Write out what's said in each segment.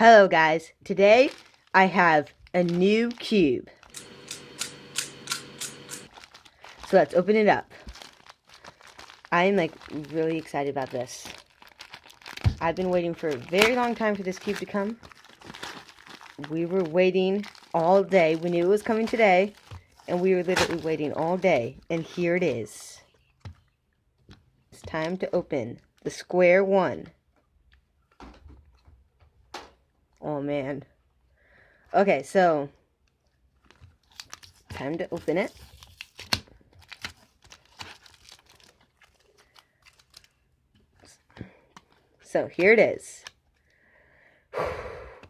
Hello guys, today I have a new cube. So let's open it up. I'm really excited about this. I've been waiting for a very long time for this cube to come. We were waiting all day. We knew it was coming today, and we were literally waiting all day, and here it is. It's time to open the square-1. Oh man. Okay, so time to open it. So here it is.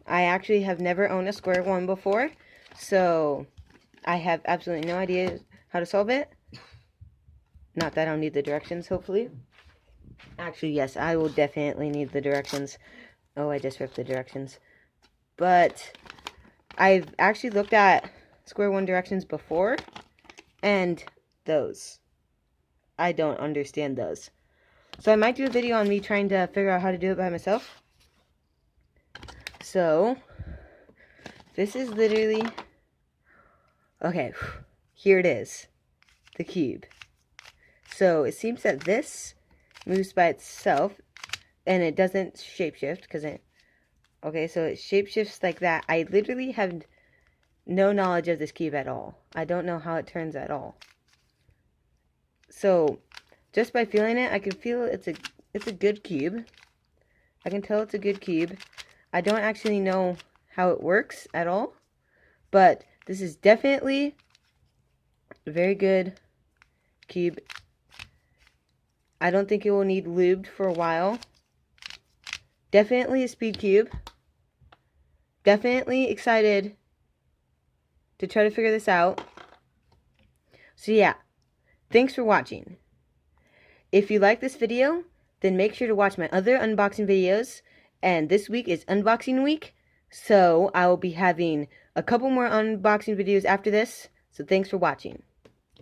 I actually have never owned a square-1 before, so I have absolutely no idea how to solve it. Not that I don't need the directions, hopefully. Actually, yes, I will definitely need the directions. Oh, I just ripped the directions. But I've actually looked at square-1 directions before, and those. I don't understand those. So I might do a video on me trying to figure out how to do it by myself. So, this is literally... Okay, here it is. The cube. So, it seems that this moves by itself, and it doesn't shapeshift, because it... Okay, so it shapeshifts like that. I literally have no knowledge of this cube at all. I don't know how it turns at all. So, just by feeling it, I can feel it's a good cube. I can tell it's a good cube. I don't actually know how it works at all, but this is definitely a very good cube. I don't think it will need lubed for a while. Definitely a speed cube. Definitely excited to try to figure this out. So yeah, thanks for watching. If you like this video, then make sure to watch my other unboxing videos. And this week is unboxing week, so I will be having a couple more unboxing videos after this. So thanks for watching.